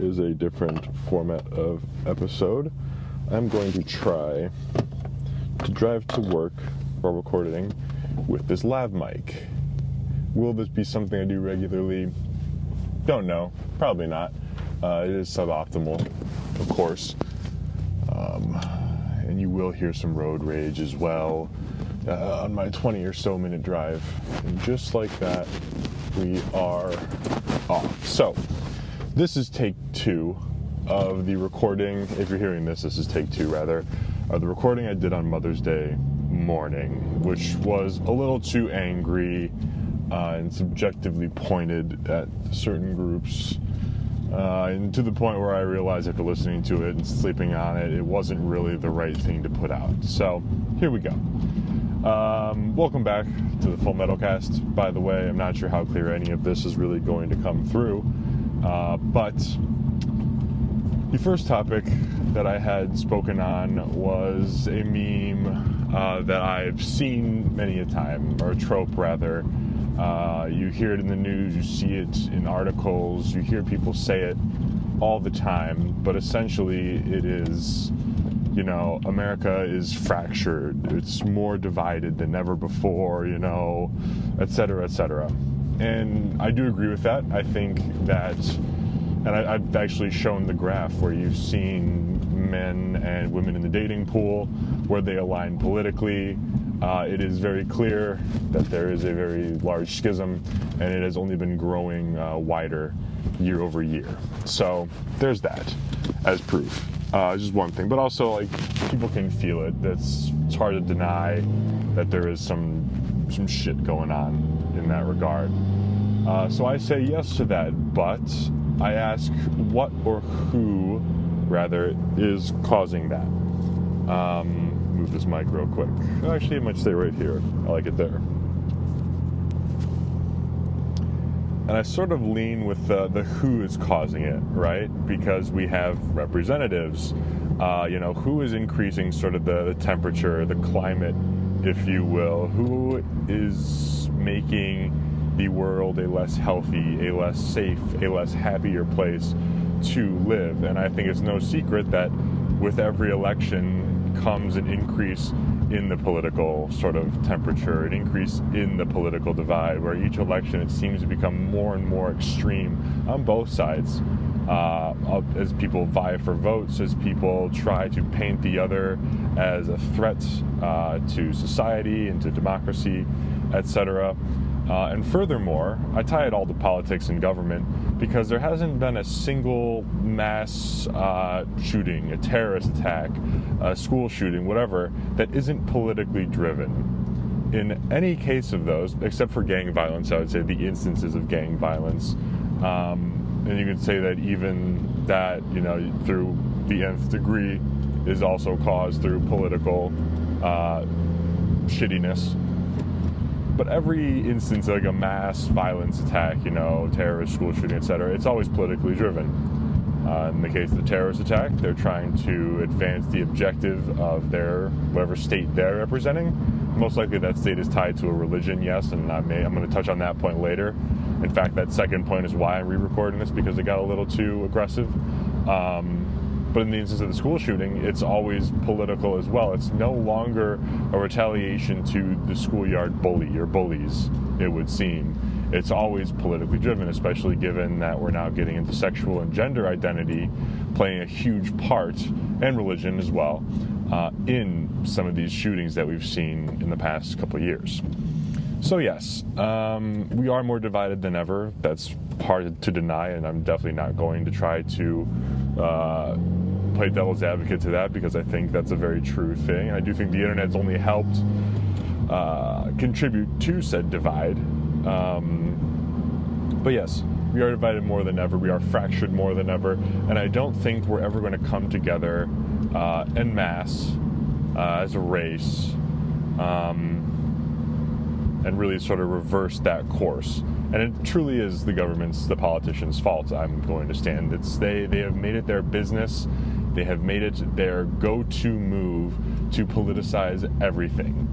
is a different format of episode. I'm going to try to drive to work while recording with this lav mic. Will this be something I do regularly? Don't know. Probably not. It is suboptimal, of course. And you will hear some road rage as well on my 20 or so minute drive. And just like that, we are off. So, this is take 2 of the recording. If you're hearing this, this is take 2 rather, of the recording I did on Mother's Day morning, which was a little too angry and subjectively pointed at certain groups. And to the point where I realized after listening to it and sleeping on it, it wasn't really the right thing to put out. So, here we go. Welcome back to the Full Metal Cast. By the way, I'm not sure how clear any of this is really going to come through. But the first topic that I had spoken on was a meme that I've seen many a time, or a trope rather. You hear it in the news, you see it in articles, you hear people say it all the time, but essentially it is, America is fractured, it's more divided than ever before, et cetera, et cetera. And I do agree with that. I think that, and I've actually shown the graph where you've seen men and women in the dating pool, where they align politically. It is very clear that there is a very large schism, and it has only been growing wider year over year. So there's that as proof. Just one thing, but also people can feel it. It's hard to deny that there is some shit going on in that regard. So I say yes to that, but I ask what or who rather is causing that. Move this mic real quick. Actually, it might stay right here. I like it there. And I sort of lean with the who is causing it, right? Because we have representatives, who is increasing sort of the temperature, the climate, if you will, who is making the world a less healthy, a less safe, a less happier place to live. And I think it's no secret that with every election comes an increase in the political sort of temperature, an increase in the political divide, where each election it seems to become more and more extreme on both sides. As people vie for votes, as people try to paint the other as a threat to society and to democracy, etc. And furthermore, I tie it all to politics and government because there hasn't been a single mass shooting, a terrorist attack, a school shooting, whatever, that isn't politically driven. In any case of those, except for gang violence, I would say the instances of gang violence, and you could say that even that, through the nth degree, is also caused through political shittiness. But every instance, like a mass violence attack, terrorist, school shooting, etc., it's always politically driven. In the case of the terrorist attack, they're trying to advance the objective of their whatever state they're representing. Most likely that state is tied to a religion, yes, and I'm going to touch on that point later. In fact, that second point is why I'm re-recording this, because it got a little too aggressive. But in the instance of the school shooting, it's always political as well. It's no longer a retaliation to the schoolyard bully or bullies, it would seem. It's always politically driven, especially given that we're now getting into sexual and gender identity playing a huge part, and religion as well, in some of these shootings that we've seen in the past couple of years. So yes, we are more divided than ever. That's hard to deny, and I'm definitely not going to try to play devil's advocate to that, because I think that's a very true thing. And I do think the internet's only helped contribute to said divide. But yes, we are divided more than ever. We are fractured more than ever. And I don't think we're ever going to come together en masse as a race and really sort of reverse that course. And it truly is the government's, the politicians' fault, I'm going to stand. They have made it their business. They have made it their go-to move to politicize everything.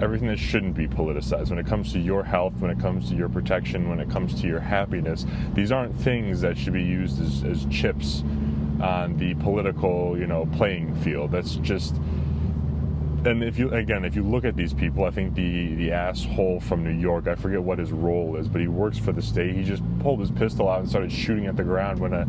everything that shouldn't be politicized. When it comes to your health, when it comes to your protection, when it comes to your happiness, these aren't things that should be used as chips on the political, playing field. That's just. And if you look at these people, I think the asshole from New York, I forget what his role is, but he works for the state. He just pulled his pistol out and started shooting at the ground when a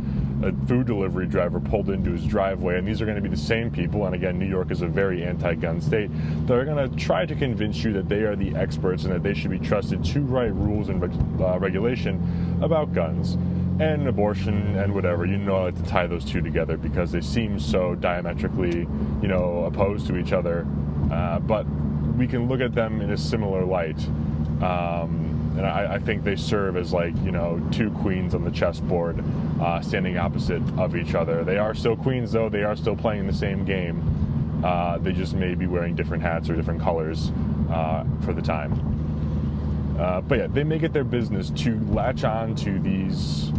food delivery driver pulled into his driveway. And these are going to be the same people, and again, New York is a very anti-gun state, that are going to try to convince you that they are the experts and that they should be trusted to write rules and regulation about guns and abortion and whatever. I like to tie those two together because they seem so diametrically, opposed to each other. But we can look at them in a similar light. And I think they serve as two queens on the chessboard standing opposite of each other. They are still queens, though. They are still playing the same game. They just may be wearing different hats or different colors for the time. But yeah, they make it their business to latch on to these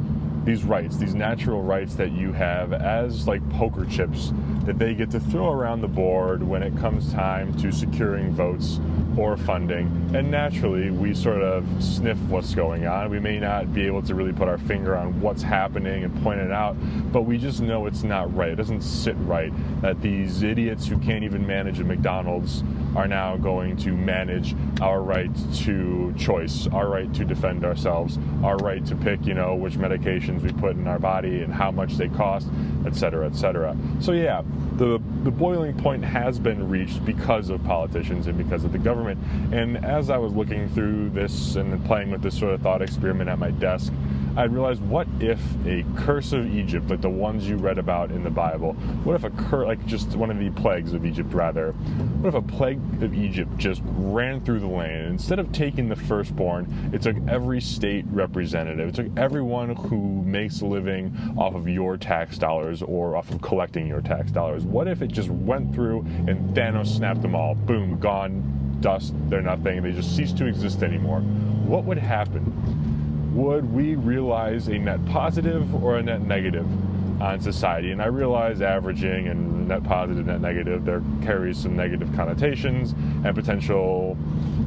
rights, these natural rights that you have as poker chips that they get to throw around the board when it comes time to securing votes or funding. And naturally, we sort of sniff what's going on. We may not be able to really put our finger on what's happening and point it out, but we just know it's not right. It doesn't sit right that these idiots who can't even manage a McDonald's are now going to manage our right to choice, our right to defend ourselves, our right to pick, which medications we put in our body and how much they cost, et cetera, et cetera. So yeah, the boiling point has been reached because of politicians and because of the government. And as I was looking through this and playing with this sort of thought experiment at my desk, I realized, what if a curse of Egypt, like the ones you read about in the Bible, what if just one of the plagues of Egypt, rather, what if a plague of Egypt just ran through the land? Instead of taking the firstborn, it took every state representative, it took everyone who makes a living off of your tax dollars or off of collecting your tax dollars. What if it just went through and Thanos snapped them all? Boom, gone, dust, they're nothing, they just cease to exist anymore. What would happen? Would we realize a net positive or a net negative on society? And I realize averaging and net positive, net negative, there carries some negative connotations and potential,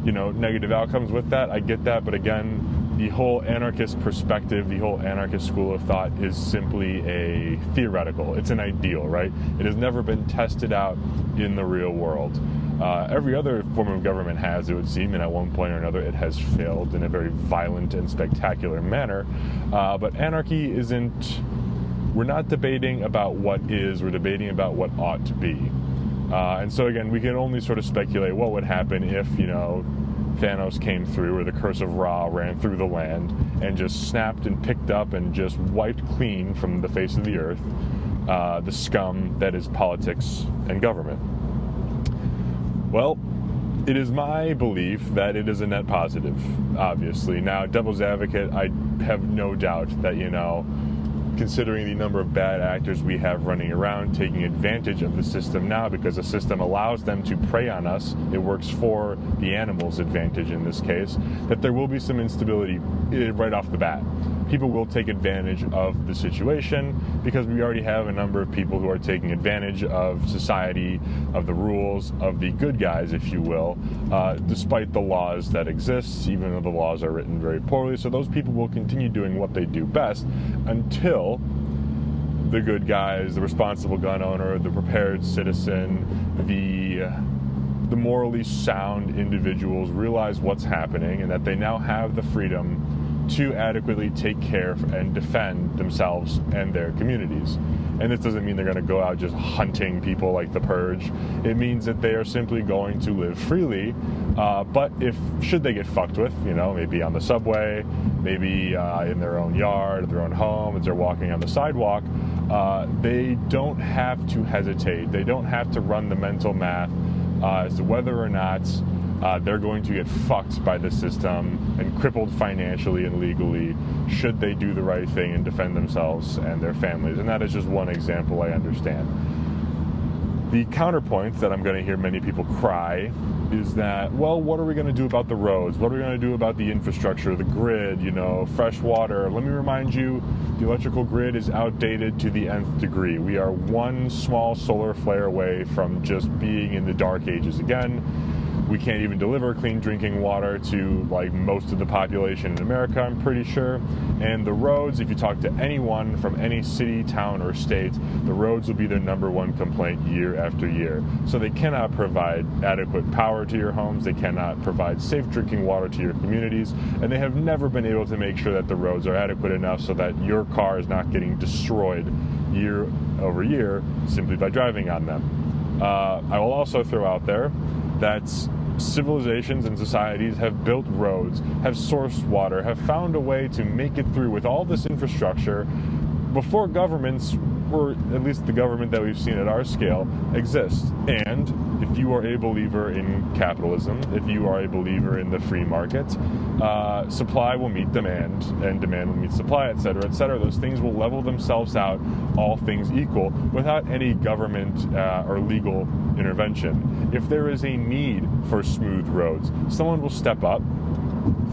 negative outcomes with that. I get that, but again, the whole anarchist perspective, the whole anarchist school of thought is simply a theoretical. It's an ideal, right? It has never been tested out in the real world. Every other form of government has, it would seem, and at one point or another it has failed in a very violent and spectacular manner. But anarchy isn't, we're not debating about what is, we're debating about what ought to be. And so again, we can only sort of speculate what would happen if, Thanos came through, or the curse of Ra ran through the land and just snapped and picked up and just wiped clean from the face of the earth the scum that is politics and government. Well, it is my belief that it is a net positive, obviously. Now, devil's advocate, I have no doubt that, considering the number of bad actors we have running around taking advantage of the system now, because the system allows them to prey on us, it works for the animal's advantage in this case, that there will be some instability right off the bat. People will take advantage of the situation because we already have a number of people who are taking advantage of society, of the rules, of the good guys, if you will, despite the laws that exist, even though the laws are written very poorly. So those people will continue doing what they do best until the good guys, the responsible gun owner, the prepared citizen, the morally sound individuals realize what's happening and that they now have the freedom to adequately take care and defend themselves and their communities. And this doesn't mean they're going to go out just hunting people like the Purge. It means that they are simply going to live freely, but should they get fucked with, maybe on the subway, maybe in their own yard, their own home, as they're walking on the sidewalk, they don't have to hesitate. They don't have to run the mental math as to whether or not they're going to get fucked by the system and crippled financially and legally should they do the right thing and defend themselves and their families. And that is just one example I understand. The counterpoint that I'm going to hear many people cry is that, well, what are we going to do about the roads? What are we going to do about the infrastructure, the grid, fresh water? Let me remind you, the electrical grid is outdated to the nth degree. We are one small solar flare away from just being in the dark ages again. We can't even deliver clean drinking water to like most of the population in America, I'm pretty sure. And the roads, if you talk to anyone from any city, town, or state, the roads will be their number one complaint year after year. So they cannot provide adequate power to your homes, they cannot provide safe drinking water to your communities, and they have never been able to make sure that the roads are adequate enough so that your car is not getting destroyed year over year simply by driving on them. I will also throw out there that civilizations and societies have built roads, have sourced water, have found a way to make it through with all this infrastructure before governments, or at least the government that we've seen at our scale, exists. And if you are a believer in capitalism, if you are a believer in the free market, supply will meet demand, and demand will meet supply, et cetera, et cetera. Those things will level themselves out, all things equal, without any government or legal intervention. If there is a need for smooth roads, someone will step up,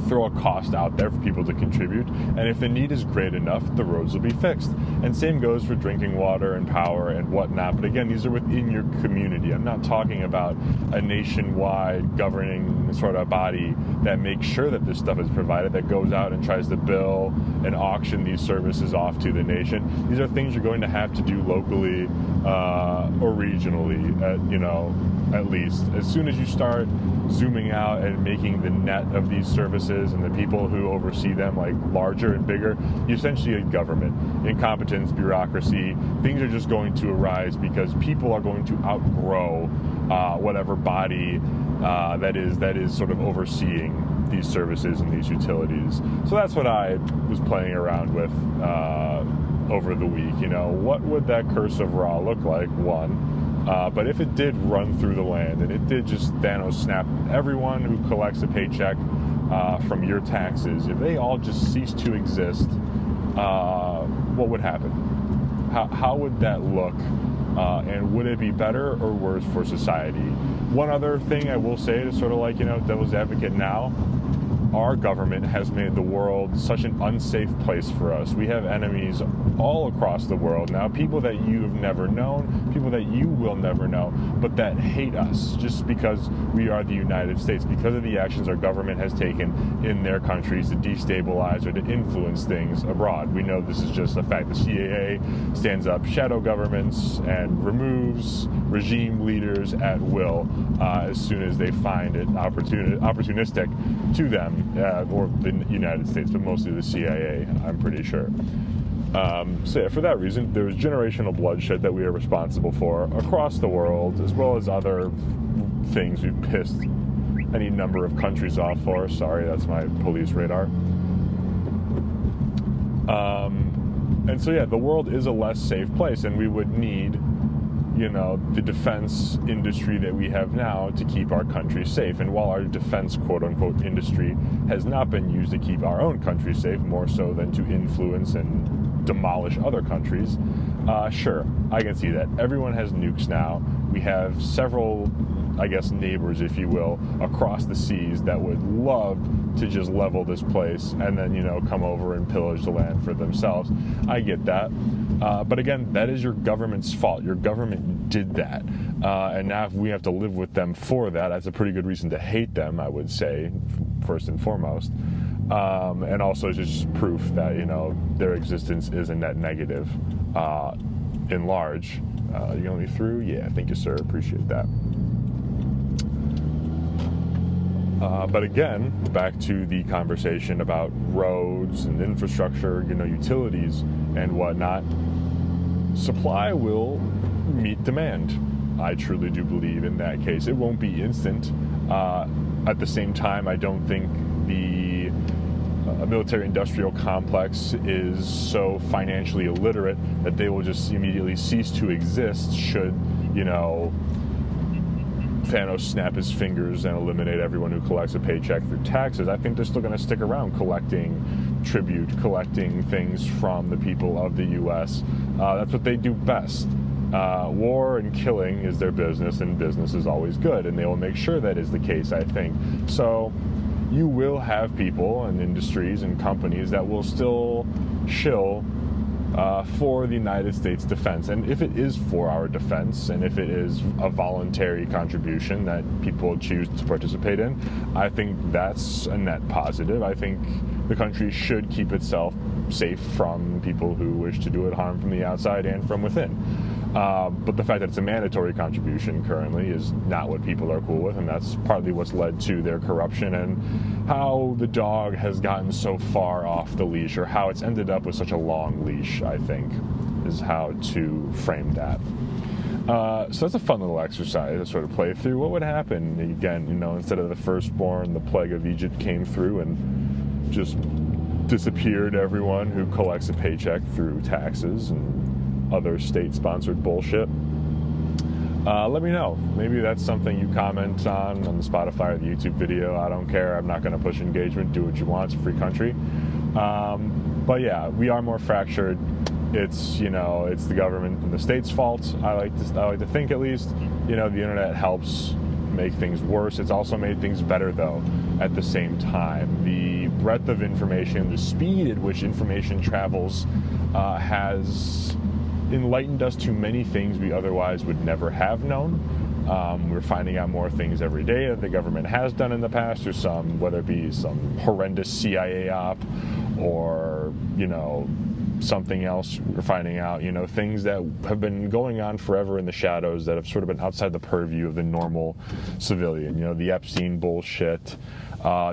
throw a cost out there for people to contribute, and if the need is great enough, the roads will be fixed. And same goes for drinking water and power and whatnot. But again, these are within your community. I'm not talking about a nationwide governing sort of body that makes sure that this stuff is provided, that goes out and tries to bill and auction these services off to the nation. These are things you're going to have to do locally or regionally, at least. As soon as you start zooming out and making the net of these services and the people who oversee them like larger and bigger, you essentially a government. Incompetence, bureaucracy, things are just going to arise because people are going to outgrow whatever body that is sort of overseeing these services and these utilities. So that's what I was playing around with over the week. What would that curse of Ra look like? One. But if it did run through the land and it did just Thanos snap everyone who collects a paycheck from your taxes, if they all just cease to exist, what would happen? How would that look? And would it be better or worse for society? One other thing I will say to sort of devil's advocate now, our government has made the world such an unsafe place for us. We have enemies all across the world now, people that you have never known, people that you will never know, but that hate us just because we are the United States, because of the actions our government has taken in their countries to destabilize or to influence things abroad. We know this is just a fact. The CAA stands up shadow governments and removes regime leaders at will as soon as they find it opportunistic to them. Or the United States, but mostly the CIA, I'm pretty sure. So yeah, for that reason, there's generational bloodshed that we are responsible for across the world, as well as other things we've pissed any number of countries off for. Sorry, that's my police radar. And so yeah, the world is a less safe place, and we would need the defense industry that we have now to keep our country safe. And while our defense quote-unquote industry has not been used to keep our own country safe, more so than to influence and demolish other countries, sure, I can see that. Everyone has nukes now. We have several, neighbors, if you will, across the seas that would love to just level this place and then, come over and pillage the land for themselves. I get that. But again, that is your government's fault. Your government did that. And now if we have to live with them for that, that's a pretty good reason to hate them, I would say, first and foremost. And also just proof that, their existence is a net negative in large. You going me through? Yeah, thank you, sir. Appreciate that. But again, back to the conversation about roads and infrastructure, utilities and whatnot. Supply will meet demand. I truly do believe in that case. It won't be instant. At the same time, I don't think the military-industrial complex is so financially illiterate that they will just immediately cease to exist should, Thanos snap his fingers and eliminate everyone who collects a paycheck through taxes. I think they're still going to stick around collecting tribute, collecting things from the people of the U.S. That's what they do best. War and killing is their business, and business is always good, and they will make sure that is the case, I think. So you will have people and industries and companies that will still shill for the United States defense. And if it is for our defense, and if it is a voluntary contribution that people choose to participate in, I think that's a net positive. I think the country should keep itself safe from people who wish to do it harm from the outside and from within. But the fact that it's a mandatory contribution currently is not what people are cool with, and that's partly what's led to their corruption and how the dog has gotten so far off the leash, or how it's ended up with such a long leash, I think, is how to frame that. So that's a fun little exercise to sort of play through. What would happen, again, instead of the firstborn, the plague of Egypt came through and just disappeared everyone who collects a paycheck through taxes and other state-sponsored bullshit? Let me know. Maybe that's something you comment on the Spotify or the YouTube video. I don't care. I'm not going to push engagement. Do what you want. It's a free country. But yeah, we are more fractured. It's it's the government and the state's fault. I like to think, at least. The internet helps make things worse. It's also made things better, though, at the same time. The breadth of information, the speed at which information travels, has enlightened us to many things we otherwise would never have known. We're finding out more things every day that the government has done in the past, or whether it be some horrendous CIA op, or something else. We're finding out things that have been going on forever in the shadows, that have sort of been outside the purview of the normal civilian. The Epstein bullshit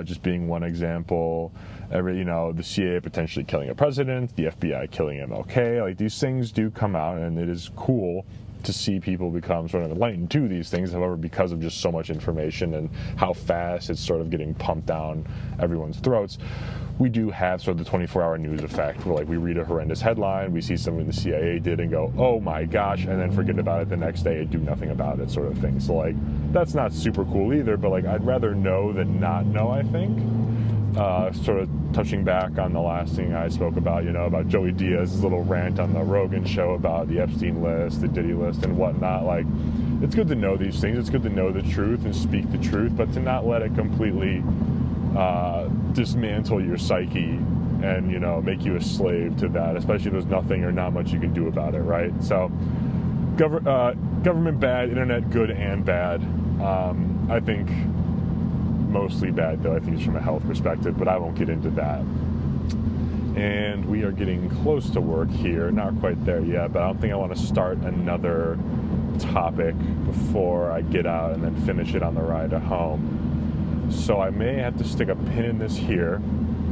just being one example. The CIA potentially killing a president, the FBI killing MLK. Like, these things do come out, and it is cool to see people become sort of enlightened to these things. However, because of just so much information and how fast it's sort of getting pumped down everyone's throats, we do have sort of the 24-hour news effect, where we read a horrendous headline, we see something the CIA did and go, oh my gosh, and then forget about it the next day and do nothing about it, sort of thing. So that's not super cool either, but I'd rather know than not know, I think. Sort of touching back on the last thing I spoke about, about Joey Diaz's little rant on the Rogan show about the Epstein list, the Diddy list, and whatnot. It's good to know these things. It's good to know the truth and speak the truth, but to not let it completely dismantle your psyche and, make you a slave to that, especially if there's nothing or not much you can do about it, right? So, government bad, internet good and bad. I think mostly bad, though. I think it's from a health perspective, but I won't get into that. And we are getting close to work here. Not quite there yet, but I don't think I want to start another topic before I get out and then finish it on the ride home. So I may have to stick a pin in this here.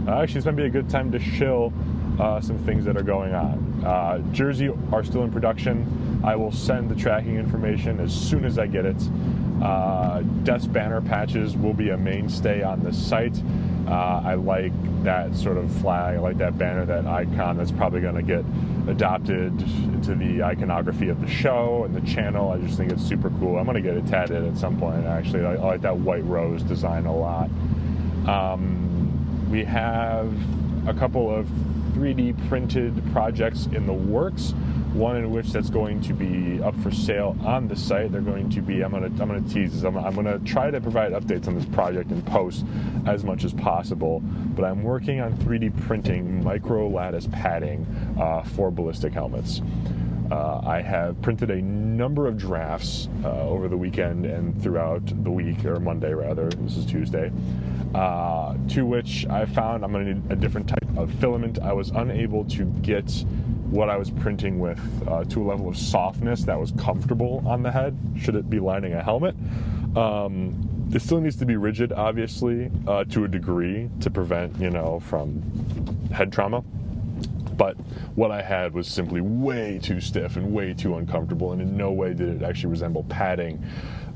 Actually, this might be a good time to shill some things that are going on. Jersey are still in production. I will send the tracking information as soon as I get it. Death's banner patches will be a mainstay on the site. I like that sort of flag. I like that banner, that icon. That's probably going to get adopted into the iconography of the show and the channel. I just think it's super cool. I'm going to get it tatted at some point, actually. I like that white rose design a lot. We have a couple of 3D printed projects in the works. One in which that's going to be up for sale on the site. They're going to be, I'm gonna tease this. I'm gonna try to provide updates on this project in post as much as possible. But I'm working on 3D printing micro lattice padding for ballistic helmets. I have printed a number of drafts over the weekend and throughout the week, or Monday rather. This is Tuesday. To which I found I'm going to need a different type of filament. I was unable to get what I was printing with to a level of softness that was comfortable on the head, should it be lining a helmet. It still needs to be rigid, obviously, to a degree to prevent, from head trauma. But what I had was simply way too stiff and way too uncomfortable, and in no way did it actually resemble padding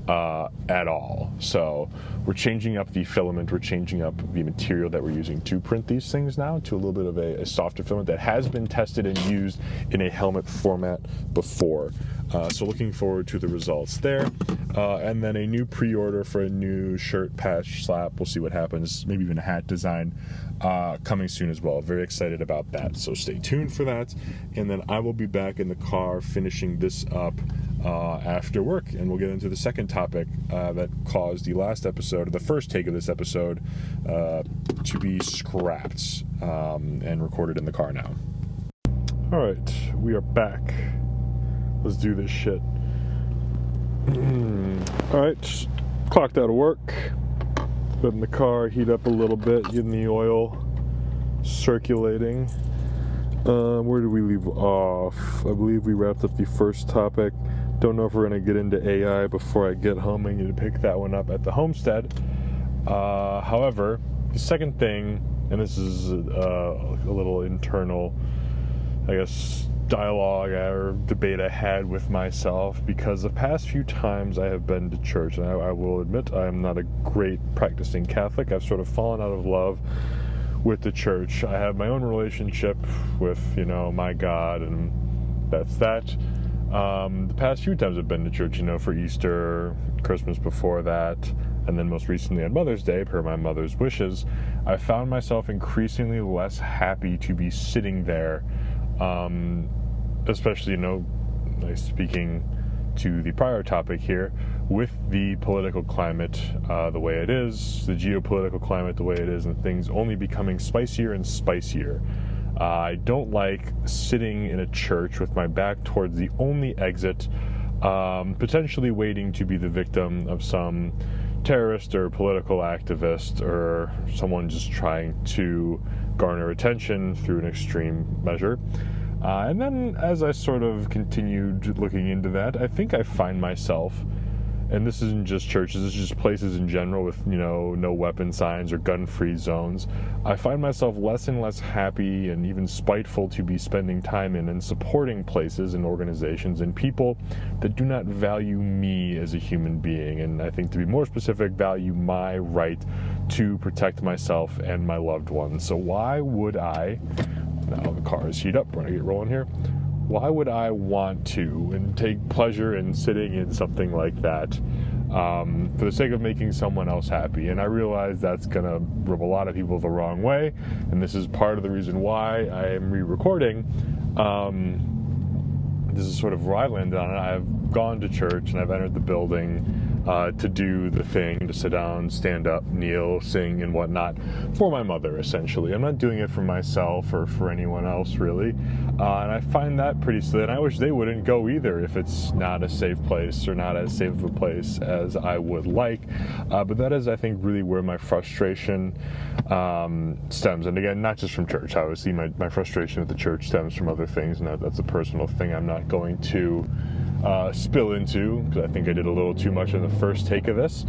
at all. So we're changing up the filament, we're changing up the material that we're using to print these things now to a little bit of a softer filament that has been tested and used in a helmet format before. So looking forward to the results there. And then a new pre-order for a new shirt, patch, slap. We'll see what happens. Maybe even a hat design coming soon as well. Very excited about that. So stay tuned for that. And then I will be back in the car finishing this up after work. And we'll get into the second topic that caused the last episode, or the first take of this episode, to be scrapped and recorded in the car now. Alright, we are back. Let's do this shit. Alright, clocked out of work. Put in the car, heat up a little bit, getting the oil circulating. Where did we leave off? I believe we wrapped up the first topic. Don't know if we're going to get into AI before I get home. I need to pick that one up at the homestead. However, the second thing, and this is a little internal, I guess, dialogue or debate I had with myself, because the past few times I have been to church, and I will admit I am not a great practicing Catholic. I've sort of fallen out of love with the church. I have my own relationship with, my God, and that's that. The past few times I've been to church, for Easter, Christmas before that, and then most recently on Mother's Day, per my mother's wishes, I found myself increasingly less happy to be sitting there, especially, speaking to the prior topic here, with the political climate the way it is, the geopolitical climate the way it is, and things only becoming spicier and spicier. I don't like sitting in a church with my back towards the only exit, potentially waiting to be the victim of some terrorist or political activist or someone just trying to garner attention through an extreme measure. And then as I sort of continued looking into that, I think I find myself, and this isn't just churches, this is just places in general with, no weapon signs or gun-free zones, I find myself less and less happy and even spiteful to be spending time in and supporting places and organizations and people that do not value me as a human being, and I think, to be more specific, value my right to protect myself and my loved ones. So why would I, now the car is heat up, we're going to get rolling here, why would I want to and take pleasure in sitting in something like that for the sake of making someone else happy? And I realize that's going to rub a lot of people the wrong way, and this is part of the reason why I am re-recording. This is sort of where I landed on it. I've gone to church and I've entered the building to do the thing, to sit down, stand up, kneel, sing, and whatnot for my mother, essentially. I'm not doing it for myself or for anyone else, really. And I find that pretty silly, and I wish they wouldn't go either if it's not a safe place or not as safe of a place as I would like. But that is, I think, really where my frustration stems. And again, not just from church. Obviously, my frustration with the church stems from other things, and that's a personal thing I'm not going to spill into, because I think I did a little too much in the first take of this.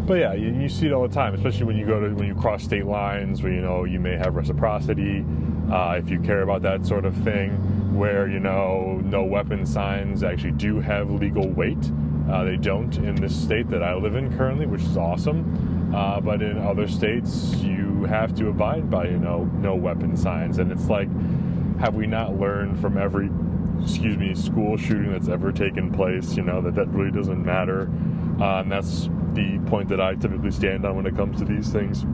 But yeah, you see it all the time, especially when you cross state lines, where you may have reciprocity, if you care about that sort of thing, where no weapon signs actually do have legal weight. They don't in this state that I live in currently, which is awesome. But in other states, you have to abide by no weapon signs, and it's like, have we not learned from every school shooting that's ever taken place, that really doesn't matter? And that's the point that I typically stand on when it comes to these things.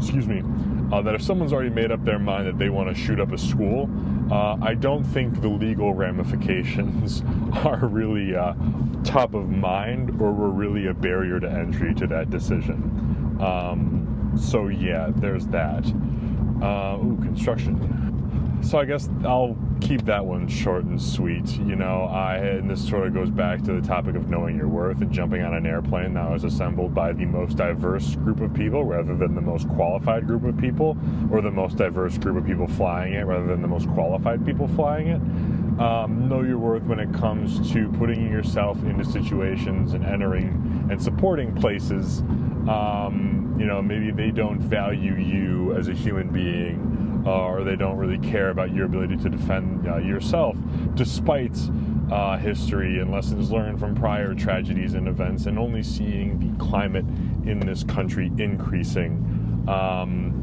That if someone's already made up their mind that they want to shoot up a school, I don't think the legal ramifications are really top of mind, or were really a barrier to entry to that decision. So yeah, there's that. Construction. So I guess I'll keep that one short and sweet. And this sort of goes back to the topic of knowing your worth and jumping on an airplane that was assembled by the most diverse group of people rather than the most qualified group of people, or the most diverse group of people flying it rather than the most qualified people flying it. Know your worth when it comes to putting yourself into situations and entering and supporting places. Maybe they don't value you as a human being, or they don't really care about your ability to defend yourself, despite history and lessons learned from prior tragedies and events, and only seeing the climate in this country increasing.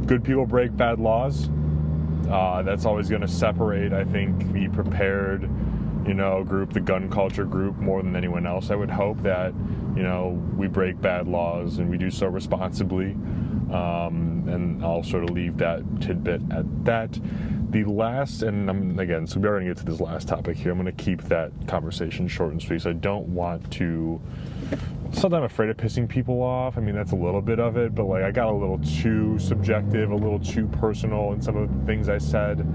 Good people break bad laws. That's always going to separate, I think, the prepared, group, the gun culture group, more than anyone else. I would hope that, we break bad laws and we do so responsibly. And I'll sort of leave that tidbit at that. The last, and again, so we're going to get to this last topic here. I'm going to keep that conversation short and sweet, so I don't want to sometimes I'm afraid of pissing people off. I mean, that's a little bit of it, but like I got a little too subjective, a little too personal in some of the things I said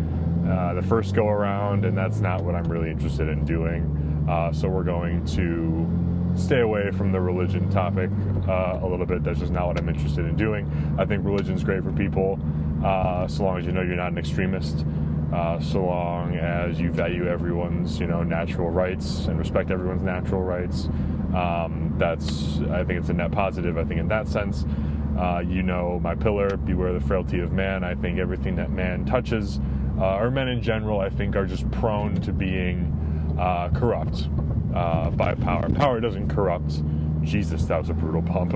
the first go around, and that's not what I'm really interested in doing. So we're going to stay away from the religion topic a little bit. That's just not what I'm interested in doing. I think religion's great for people, so long as you know you're not an extremist, so long as you value everyone's, natural rights and respect everyone's natural rights. I think it's a net positive. I think in that sense, my pillar, beware the frailty of man. I think everything that man touches, or men in general, I think are just prone to being corrupt by power. Power doesn't corrupt. Jesus, that was a brutal pump.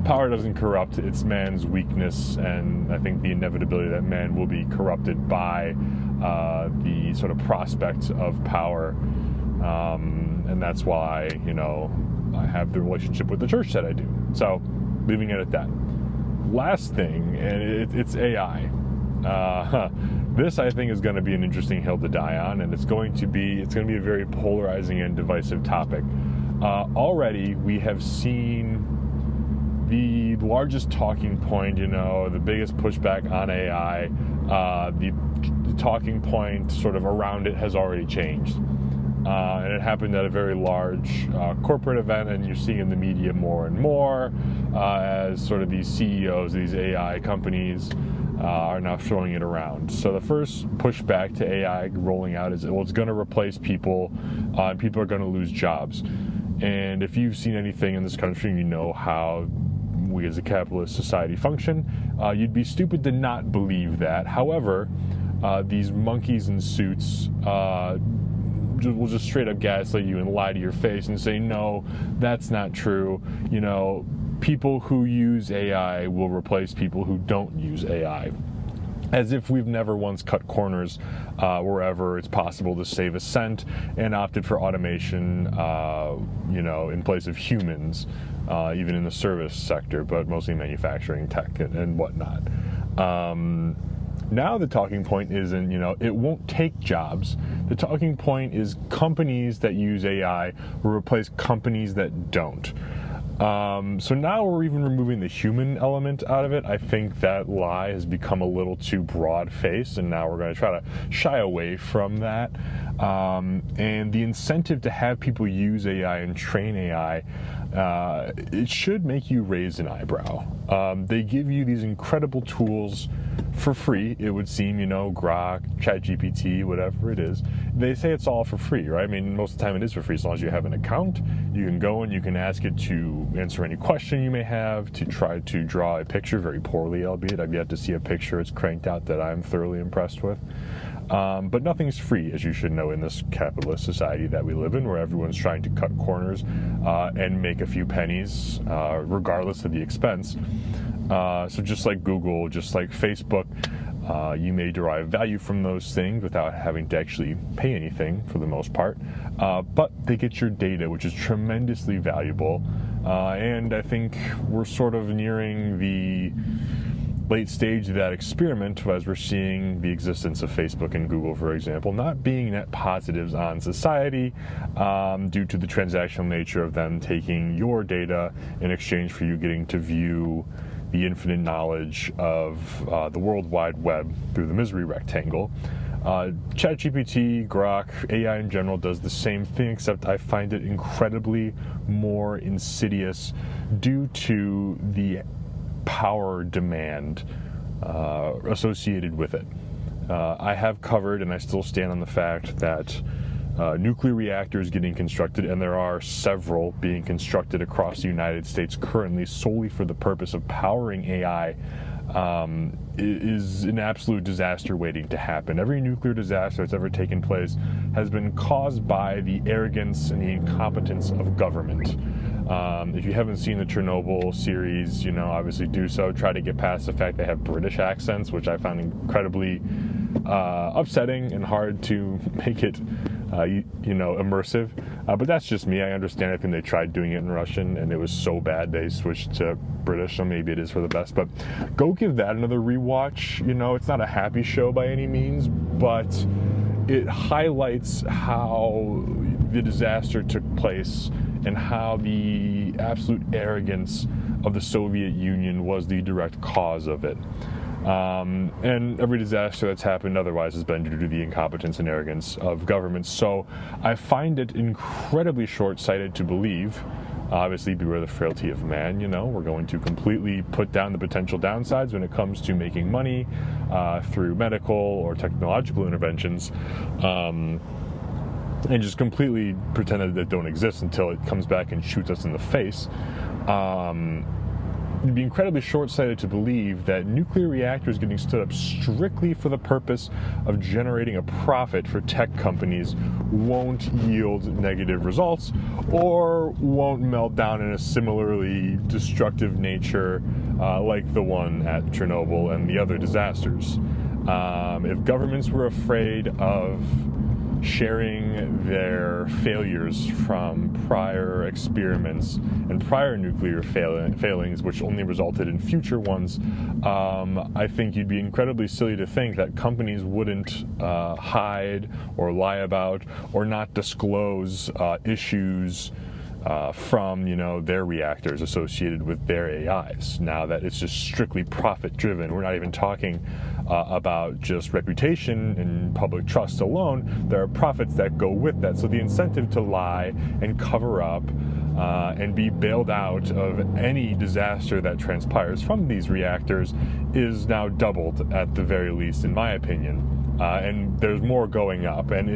Power doesn't corrupt. It's man's weakness, and I think the inevitability that man will be corrupted by the sort of prospect of power. And that's why, I have the relationship with the church that I do. So, leaving it at that. Last thing, and it's AI. This, I think, is going to be an interesting hill to die on, and it's going to be a very polarizing and divisive topic. Already, we have seen the largest talking point, the biggest pushback on AI, the talking point sort of around it has already changed. And it happened at a very large corporate event, and you're seeing in the media more and more as sort of these CEOs, these AI companies are now throwing it around. So the first pushback to AI rolling out is, it's going to replace people, and people are going to lose jobs. And if you've seen anything in this country, you know how we as a capitalist society function, you'd be stupid to not believe that. However, these monkeys in suits will just straight up gaslight you and lie to your face and say, no, that's not true. People who use AI will replace people who don't use AI. As if we've never once cut corners wherever it's possible to save a cent and opted for automation, in place of humans, even in the service sector, but mostly manufacturing, tech, and whatnot. Now the talking point isn't, it won't take jobs. The talking point is companies that use AI will replace companies that don't. So now we're even removing the human element out of it. I think that lie has become a little too broad-faced, and now we're going to try to shy away from that. And the incentive to have people use AI and train AI, it should make you raise an eyebrow. They give you these incredible tools for free, it would seem, Grok, ChatGPT, whatever it is. They say it's all for free, right? I mean, most of the time it is for free, as long as you have an account. You can go and you can ask it to answer any question you may have, to try to draw a picture, very poorly albeit. I've yet to see a picture it's cranked out that I'm thoroughly impressed with. But nothing's free, as you should know, in this capitalist society that we live in, where everyone's trying to cut corners and make a few pennies, regardless of the expense. So just like Google, just like Facebook, you may derive value from those things without having to actually pay anything for the most part. But they get your data, which is tremendously valuable. And I think we're sort of nearing the late stage of that experiment, as we're seeing the existence of Facebook and Google, for example, not being net positives on society due to the transactional nature of them taking your data in exchange for you getting to view the infinite knowledge of the World Wide Web through the misery rectangle. ChatGPT, Grok, AI in general does the same thing, except I find it incredibly more insidious due to the power demand associated with it. I have covered, and I still stand on the fact that nuclear reactors getting constructed, and there are several being constructed across the United States currently solely for the purpose of powering AI, is an absolute disaster waiting to happen. Every nuclear disaster that's ever taken place has been caused by the arrogance and the incompetence of government. If you haven't seen the Chernobyl series, obviously do so. Try to get past the fact they have British accents, which I found incredibly upsetting and hard to make it, immersive. But that's just me. I understand. I think they tried doing it in Russian, and it was so bad they switched to British, so maybe it is for the best. But go give that another rewatch. It's not a happy show by any means, but it highlights how the disaster took place and how the absolute arrogance of the Soviet Union was the direct cause of it. And every disaster that's happened otherwise has been due to the incompetence and arrogance of governments. So I find it incredibly short-sighted to believe, obviously beware the frailty of man, we're going to completely put down the potential downsides when it comes to making money through medical or technological interventions, and just completely pretend that they don't exist until it comes back and shoots us in the face. It'd be incredibly short-sighted to believe that nuclear reactors getting stood up strictly for the purpose of generating a profit for tech companies won't yield negative results or won't melt down in a similarly destructive nature like the one at Chernobyl and the other disasters. If governments were afraid of sharing their failures from prior experiments and prior nuclear failings, which only resulted in future ones, I think you'd be incredibly silly to think that companies wouldn't hide or lie about or not disclose issues from their reactors associated with their AIs. Now that it's just strictly profit driven, we're not even talking about just reputation and public trust alone. There are profits that go with that. So the incentive to lie and cover up and be bailed out of any disaster that transpires from these reactors is now doubled at the very least, in my opinion. And there's more going up, and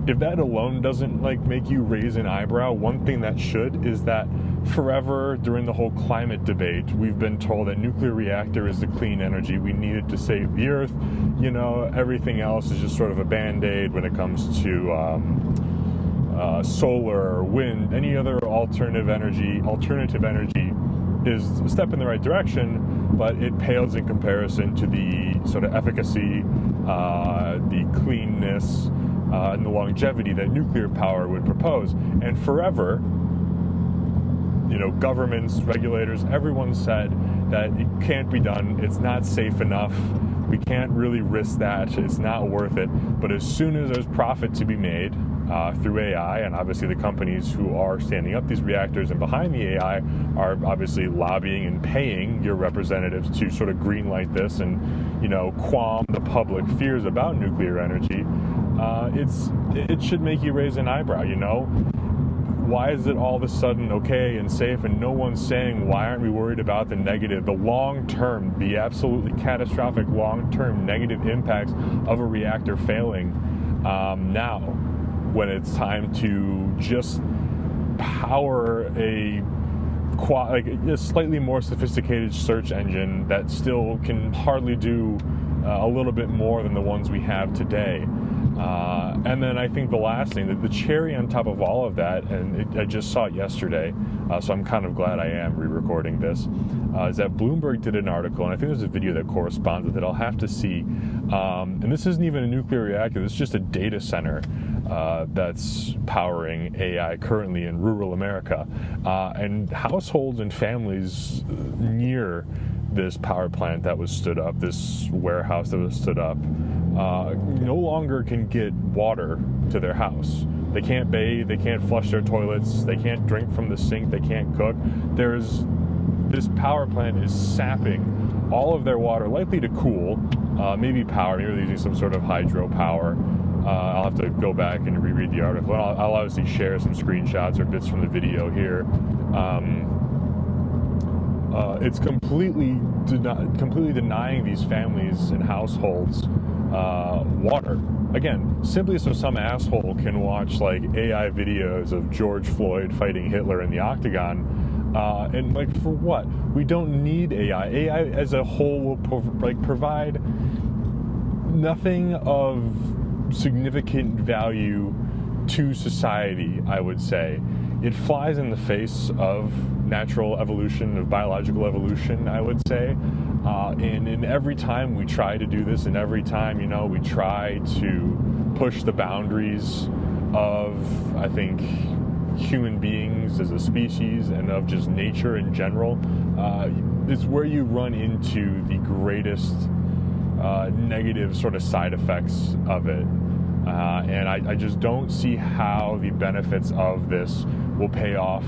if that alone doesn't make you raise an eyebrow, one thing that should is that forever during the whole climate debate, we've been told that nuclear reactor is the clean energy we needed to save the earth. Everything else is just sort of a band-aid when it comes to solar, wind, any other alternative energy is a step in the right direction, but it pales in comparison to the sort of efficacy, the cleanness, and the longevity that nuclear power would propose. And forever, governments, regulators, everyone said that it can't be done, it's not safe enough, we can't really risk that, it's not worth it. But as soon as there's profit to be made through AI, and obviously the companies who are standing up these reactors and behind the AI are obviously lobbying and paying your representatives to sort of greenlight this and qualm the public fears about nuclear energy, it should make you raise an eyebrow. Why is it all of a sudden okay and safe, and no one's saying why aren't we worried about the negative, the long-term, the absolutely catastrophic long-term negative impacts of a reactor failing now, when it's time to just power a slightly more sophisticated search engine that still can hardly do a little bit more than the ones we have today. And then I think the last thing, the cherry on top of all of that, and I just saw it yesterday, so I'm kind of glad I am re-recording this, is that Bloomberg did an article, and I think there's a video that corresponds with it. I'll have to see. And this isn't even a nuclear reactor. This is just a data center that's powering AI currently in rural America. And households and families near this power plant that was stood up, this warehouse that was stood up, no longer can get water to their house. They can't bathe, they can't flush their toilets, they can't drink from the sink, they can't cook. This power plant is sapping all of their water, likely to cool, maybe power, maybe they're using some sort of hydro power. I'll have to go back and reread the article. I'll obviously share some screenshots or bits from the video here. It's completely denying these families and households water. Again, simply so some asshole can watch AI videos of George Floyd fighting Hitler in the octagon. And for what? We don't need AI. AI as a whole will provide nothing of significant value to society, I would say. It flies in the face of natural evolution, of biological evolution, I would say. And in every time we try to do this, and every time, we try to push the boundaries of, I think, human beings as a species and of just nature in general, it's where you run into the greatest negative sort of side effects of it. And I just don't see how the benefits of this will pay off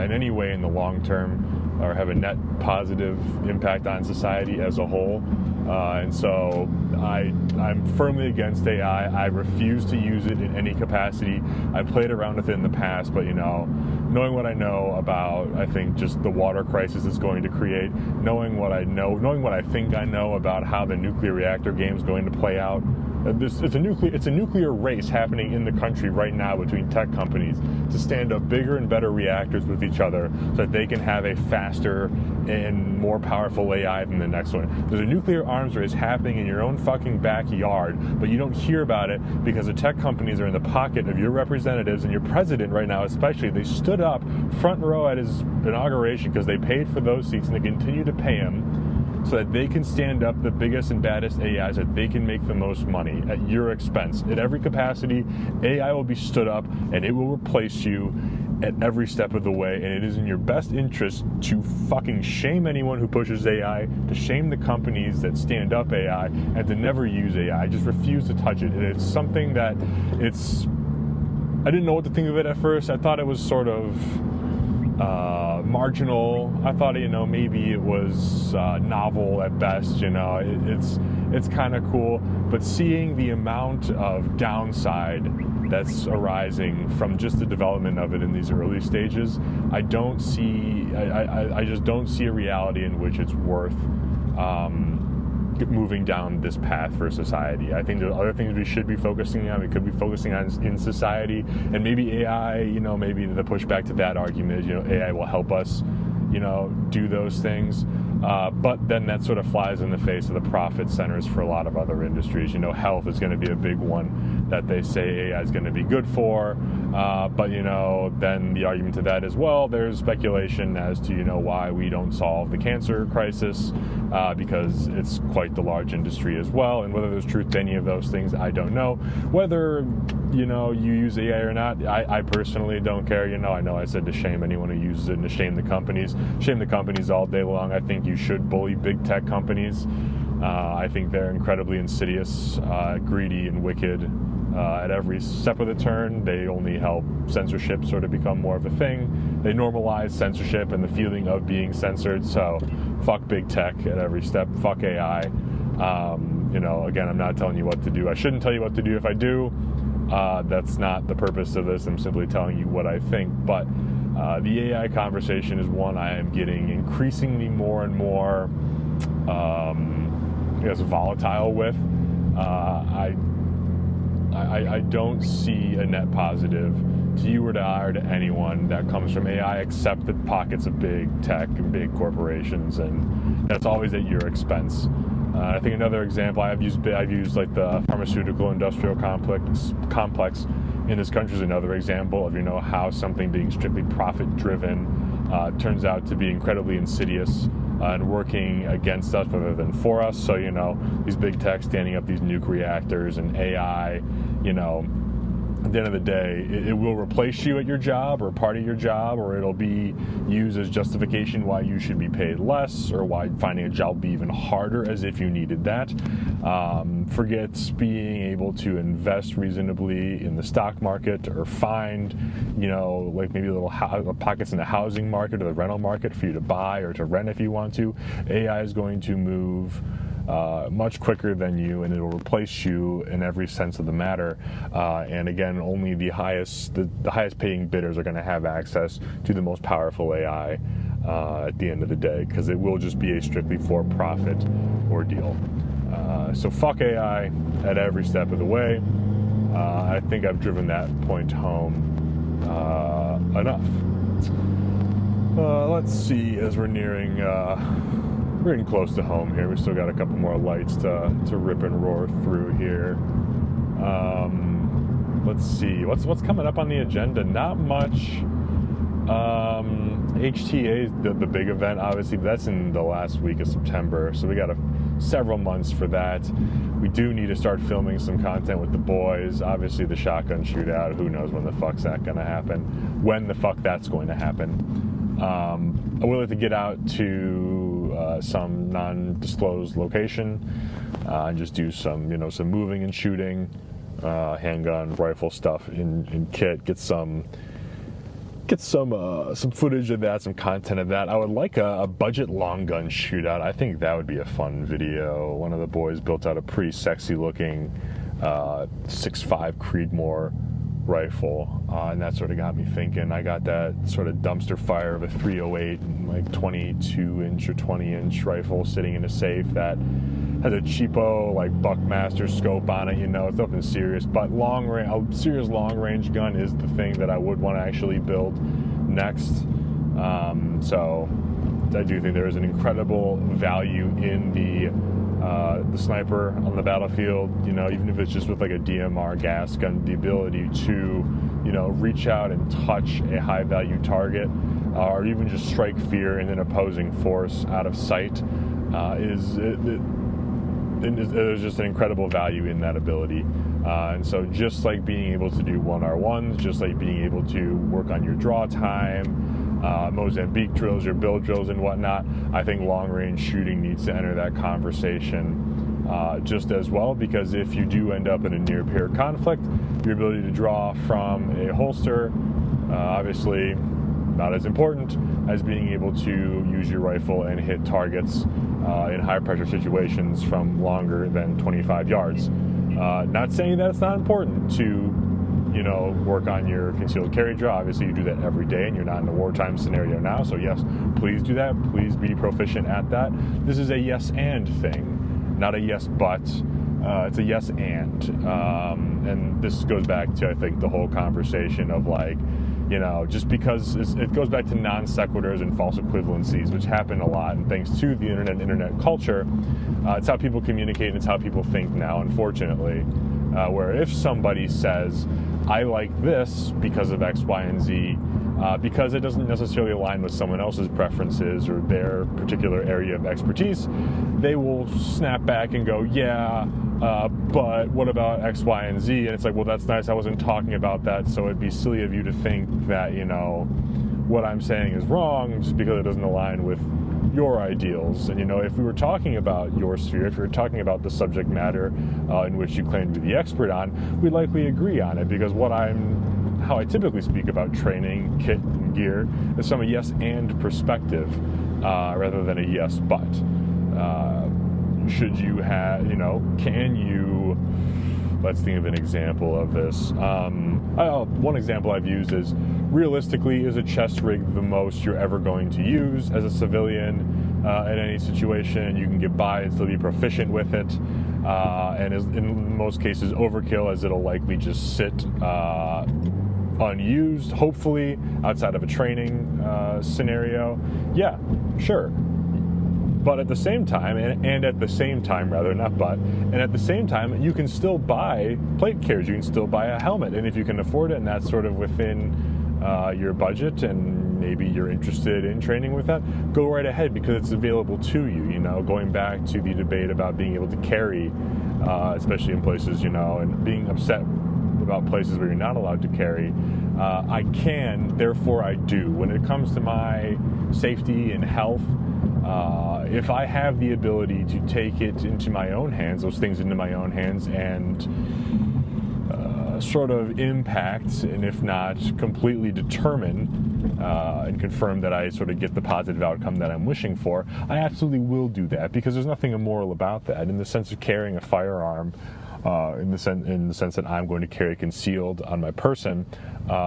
in any way in the long term or have a net positive impact on society as a whole. And so I'm firmly against AI. I refuse to use it in any capacity. I played around with it in the past, but knowing what I know about, I think, just the water crisis it's going to create, knowing what I think I know about how the nuclear reactor game is going to play out. It's a nuclear race happening in the country right now between tech companies to stand up bigger and better reactors with each other so that they can have a faster and more powerful AI than the next one. There's a nuclear arms race happening in your own fucking backyard, but you don't hear about it because the tech companies are in the pocket of your representatives and your president right now especially. They stood up front row at his inauguration because they paid for those seats and they continue to pay him so that they can stand up the biggest and baddest AIs, that they can make the most money at your expense. At every capacity, AI will be stood up and it will replace you at every step of the way, and it is in your best interest to fucking shame anyone who pushes AI, to shame the companies that stand up AI, and to never use AI. I just refuse to touch it. And it's something that I didn't know what to think of it at first. I thought it was sort of marginal. I thought, maybe it was novel at best. It's kind of cool, but seeing the amount of downside that's arising from just the development of it in these early stages, I just don't see a reality in which it's worth moving down this path for society. I think there are other things we should be focusing on. We could be focusing on in society, and maybe AI, maybe the pushback to that argument is, AI will help us, do those things. But then that sort of flies in the face of the profit centers for a lot of other industries. Health is going to be a big one that they say AI is going to be good for. But, then the argument to that is, well, there's speculation as to, why we don't solve the cancer crisis because it's quite the large industry as well. And whether there's truth to any of those things, I don't know. Whether, you use AI or not, I personally don't care. I know I said to shame anyone who uses it and to shame the companies. Shame the companies all day long. I think you should bully big tech companies. I think they're incredibly insidious, greedy, and wicked at every step of the turn. They only help censorship sort of become more of a thing. They normalize censorship and the feeling of being censored. So fuck big tech at every step. Fuck AI. Again, I'm not telling you what to do. I shouldn't tell you what to do if I do. That's not the purpose of this. I'm simply telling you what I think. But the AI conversation is one I am getting increasingly more and more volatile with. I don't see a net positive to you or to I or to anyone that comes from AI except the pockets of big tech and big corporations, and that's always at your expense. I think another example I've used like the pharmaceutical industrial complex in this country is another example of how something being strictly profit driven turns out to be incredibly insidious and working against us rather than for us. So these big tech standing up these nuke reactors and AI, at the end of the day, it will replace you at your job or part of your job, or it'll be used as justification why you should be paid less or why finding a job will be even harder as if you needed that. Forget being able to invest reasonably in the stock market or find, like maybe little pockets in the housing market or the rental market for you to buy or to rent if you want to. AI is going to move much quicker than you, and it will replace you in every sense of the matter. And again, only the highest paying bidders are going to have access to the most powerful AI at the end of the day, because it will just be a strictly for-profit ordeal. So fuck AI at every step of the way. I think I've driven that point home enough. Let's see, as we're nearing we're getting close to home here. We still got a couple more lights to rip and roar through here. Let's see what's coming up on the agenda. Not much. HTA is the big event, obviously, but that's in the last week of September, so we got several months for that. We do need to start filming some content with the boys. Obviously, the shotgun shootout, who knows when the fuck's that going to happen, when the fuck that's going to happen. I would like to get out to some non-disclosed location and just do some some moving and shooting, handgun, rifle stuff in kit, get some get some footage of that, some content of that. I would like a budget long gun shootout. I think that would be a fun video. One of the boys built out a pretty sexy looking 6.5 Creedmoor rifle, and that sort of got me thinking. I got that sort of dumpster fire of a 308 and like 22-inch or 20-inch rifle sitting in a safe that has a cheapo like Buckmaster scope on it. It's nothing serious, but a serious long range gun is the thing that I would want to actually build next. So I do think there is an incredible value in the sniper on the battlefield. Even if it's just with like a DMR gas gun, the ability to reach out and touch a high value target, or even just strike fear in an opposing force out of sight, there's just an incredible value in that ability. And so just like being able to do 1R1s, just like being able to work on your draw time, Mozambique drills, your build drills and whatnot, I think long range shooting needs to enter that conversation just as well, because if you do end up in a near peer conflict, your ability to draw from a holster, obviously not as important as being able to use your rifle and hit targets in high pressure situations from longer than 25 yards. Not saying that it's not important to, work on your concealed carry draw. Obviously you do that every day and you're not in a wartime scenario now. So yes, please do that. Please be proficient at that. This is a yes and thing, not a yes but. It's a yes and this goes back to, I think, the whole conversation of like, just because it goes back to non sequiturs and false equivalencies, which happen a lot, and thanks to the internet culture, it's how people communicate and it's how people think now, unfortunately, where if somebody says, I like this because of X, Y, and Z, because it doesn't necessarily align with someone else's preferences or their particular area of expertise, they will snap back and go, yeah, but what about X, Y, and Z? And it's like, well, that's nice. I wasn't talking about that. So it'd be silly of you to think that, what I'm saying is wrong just because it doesn't align with your ideals. And, if we were talking about your sphere, if we were talking about the subject matter in which you claim to be the expert on, we'd likely agree on it, because how I typically speak about training, kit, and gear is from a yes and perspective rather than a yes but. Should you have, can you, let's think of an example of this. One example I've used is, realistically, is a chest rig the most you're ever going to use as a civilian in any situation? You can get by and still be proficient with it, and is in most cases overkill, as it'll likely just sit unused, hopefully, outside of a training scenario. Yeah, sure. But at the same time, and at the same time, you can still buy plate carriers, you can still buy a helmet, and if you can afford it and that's sort of within your budget and maybe you're interested in training with that, go right ahead, because it's available to you. Going back to the debate about being able to carry, especially in places, and being upset about places where you're not allowed to carry. I can, therefore I do. When it comes to my safety and health, if I have the ability to take it into my own hands, those things into my own hands, and sort of impact, and if not completely determine and confirm that I sort of get the positive outcome that I'm wishing for, I absolutely will do that, because there's nothing immoral about that. In the sense of carrying a firearm, in the sense that I'm going to carry concealed on my person,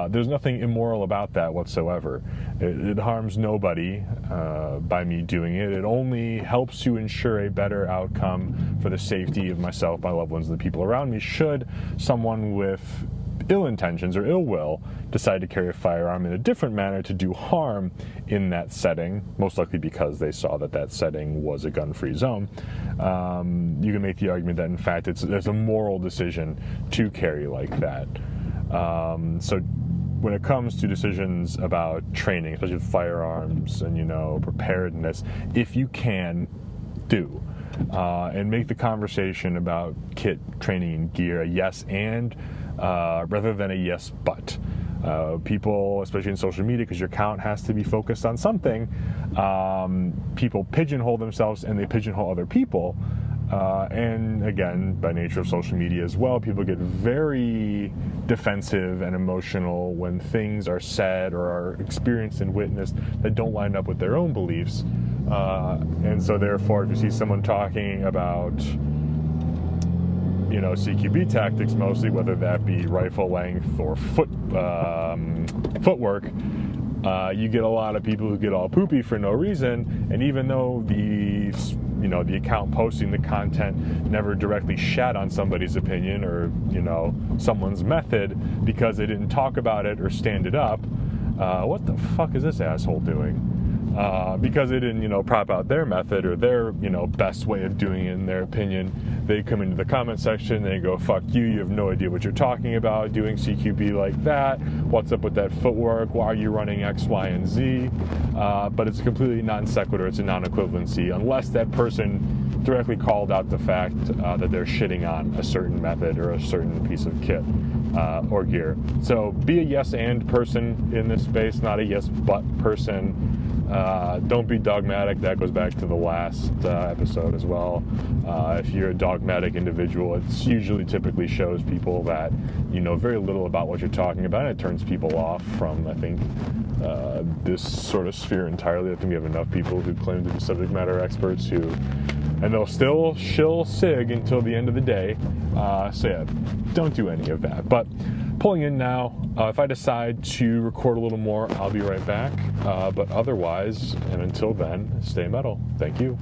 there's nothing immoral about that whatsoever. It harms nobody by me doing it. It only helps to ensure a better outcome for the safety of myself, my loved ones, and the people around me, should someone with ill intentions or ill will decide to carry a firearm in a different manner to do harm in that setting, most likely because they saw that setting was a gun-free zone. You can make the argument that, in fact, there's a moral decision to carry like that. So when it comes to decisions about training, especially with firearms and, preparedness, if you can, do. And make the conversation about kit, training, and gear a yes and, rather than a yes but. People, especially in social media, because your account has to be focused on something, people pigeonhole themselves and they pigeonhole other people And again, by nature of social media as well, people get very defensive and emotional when things are said or are experienced and witnessed that don't line up with their own beliefs. And so therefore, if you see someone talking about, CQB tactics mostly, whether that be rifle length or footwork, you get a lot of people who get all poopy for no reason. And even though the account posting the content never directly shat on somebody's opinion or, someone's method because they didn't talk about it or stand it up, what the fuck is this asshole doing? Because they didn't, prop out their method or their, best way of doing it in their opinion, they come into the comment section, they go, fuck you have no idea what you're talking about, doing CQB like that, what's up with that footwork, why are you running X, Y, and Z? But it's a completely non sequitur, it's a non-equivalency, unless that person directly called out the fact that they're shitting on a certain method or a certain piece of kit or gear. So be a yes and person in this space, not a yes but person. Don't be dogmatic. That goes back to the last episode as well. If you're a dogmatic individual, it's usually typically shows people that you know very little about what you're talking about, and it turns people off from, I think, this sort of sphere entirely. I think we have enough people who claim to be subject matter experts and they'll still shill SIG until the end of the day. So yeah, don't do any of that. But pulling in now, if I decide to record a little more, I'll be right back. But otherwise, and until then, stay metal. Thank you.